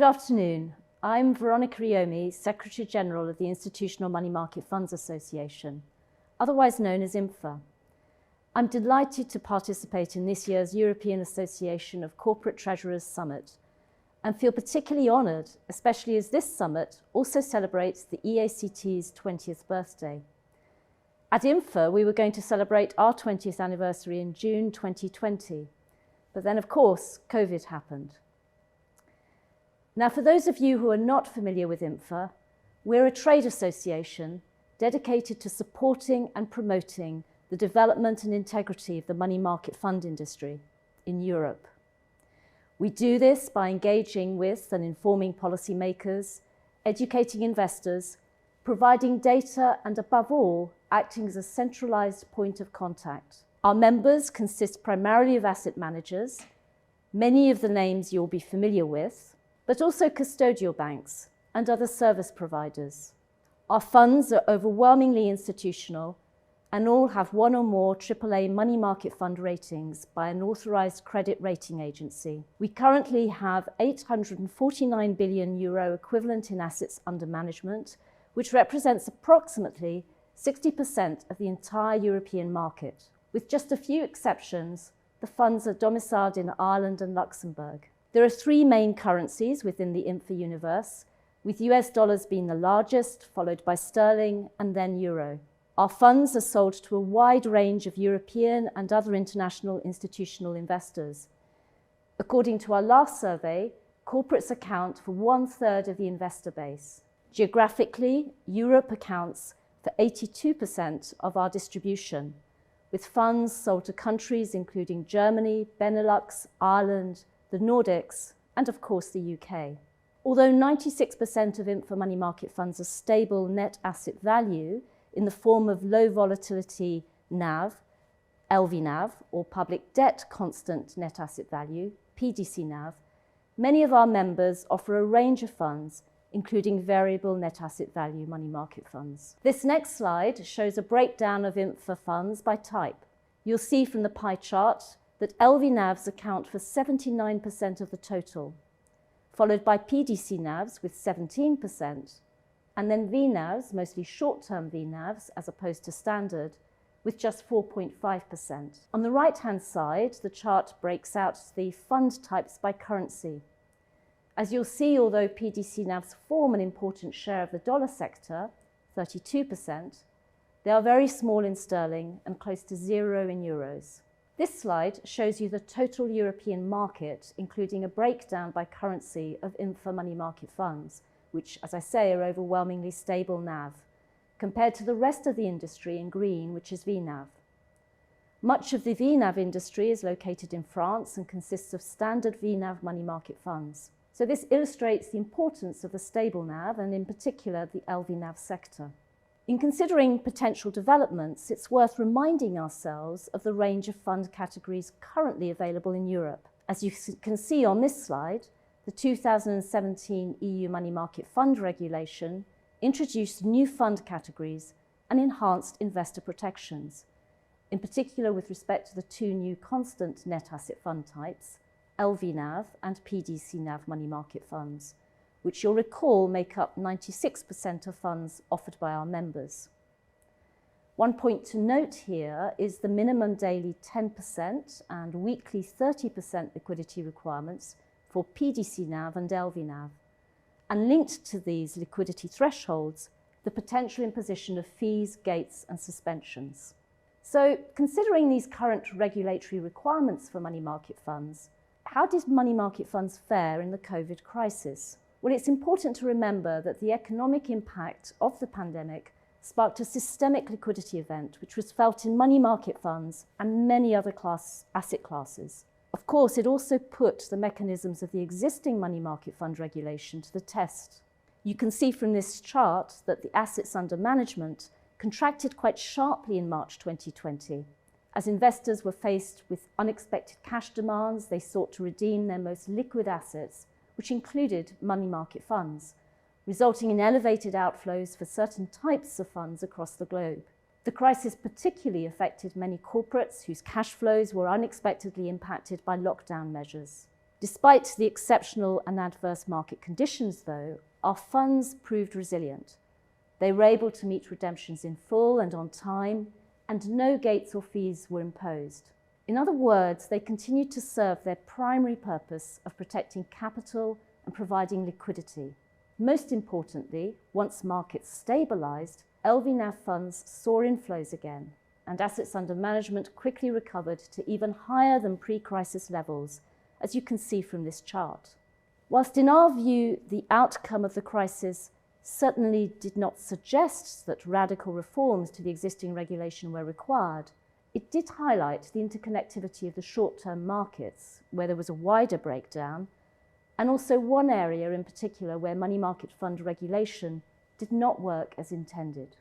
Good afternoon. I'm Veronica Iommi, Secretary General of the Institutional Money Market Funds Association, otherwise known as IMMFA. I'm delighted to participate in this year's European Association of Corporate Treasurers Summit and feel particularly honoured, especially as this summit also celebrates the EACT's 20th birthday. At IMMFA, we were going to celebrate our 20th anniversary in June 2020, but then of course, COVID happened. Now, for those of you who are not familiar with IMMFA, we're a trade association dedicated to supporting and promoting the development and integrity of the money market fund industry in Europe. We do this by engaging with and informing policymakers, educating investors, providing data, and above all, acting as a centralized point of contact. Our members consist primarily of asset managers, many of the names you'll be familiar with, but also custodial banks and other service providers. Our funds are overwhelmingly institutional and all have one or more AAA money market fund ratings by an authorised credit rating agency. We currently have €849 billion equivalent in assets under management, which represents approximately 60% of the entire European market. With just a few exceptions, the funds are domiciled in Ireland and Luxembourg. There are three main currencies within the IMMFA universe, with US dollars being the largest, followed by sterling and then euro. Our funds are sold to a wide range of European and other international institutional investors. According to our last survey, corporates account for 1/3 of the investor base. Geographically, Europe accounts for 82% of our distribution, with funds sold to countries including Germany, Benelux, Ireland, the Nordics, and of course the UK. Although 96% of IMMFA money market funds are stable net asset value in the form of low volatility NAV, LVNAV, or public debt constant net asset value, PDC NAV, many of our members offer a range of funds, including variable net asset value money market funds. This next slide shows a breakdown of IMMFA funds by type. You'll see from the pie chart that LVNAVs account for 79% of the total, followed by PDC NAVs with 17%, and then VNAVs, mostly short-term VNAVs as opposed to standard, with just 4.5%. On the right-hand side, the chart breaks out the fund types by currency. As you'll see, although PDC NAVs form an important share of the dollar sector, 32%, they are very small in sterling and close to zero in euros. This slide shows you the total European market, including a breakdown by currency of IMMFA money market funds, which, as I say, are overwhelmingly stable NAV, compared to the rest of the industry in green, which is VNAV. Much of the VNAV industry is located in France and consists of standard VNAV money market funds. So this illustrates the importance of the stable NAV and in particular the LVNAV sector. In considering potential developments, it's worth reminding ourselves of the range of fund categories currently available in Europe. As you can see on this slide, the 2017 EU Money Market Fund Regulation introduced new fund categories and enhanced investor protections, in particular with respect to the two new constant net asset fund types, LVNAV and PDC NAV money market funds, which you'll recall make up 96% of funds offered by our members. One point to note here is the minimum daily 10% and weekly 30% liquidity requirements for PDC NAV and LVNAV, and linked to these liquidity thresholds, the potential imposition of fees, gates, and suspensions. So, considering these current regulatory requirements for money market funds, how did money market funds fare in the COVID crisis? Well, it's important to remember that the economic impact of the pandemic sparked a systemic liquidity event, which was felt in money market funds and many other asset classes. Of course, it also put the mechanisms of the existing money market fund regulation to the test. You can see from this chart that the assets under management contracted quite sharply in March 2020. As investors were faced with unexpected cash demands, they sought to redeem their most liquid assets, which included money market funds, resulting in elevated outflows for certain types of funds across the globe. The crisis particularly affected many corporates whose cash flows were unexpectedly impacted by lockdown measures. Despite the exceptional and adverse market conditions, though, our funds proved resilient. They were able to meet redemptions in full and on time, and no gates or fees were imposed. In other words, they continued to serve their primary purpose of protecting capital and providing liquidity. Most importantly, once markets stabilised, LVNAV funds saw inflows again, and assets under management quickly recovered to even higher than pre-crisis levels, as you can see from this chart. Whilst in our view, the outcome of the crisis certainly did not suggest that radical reforms to the existing regulation were required, it did highlight the interconnectivity of the short-term markets, where there was a wider breakdown, and also one area in particular where money market fund regulation did not work as intended.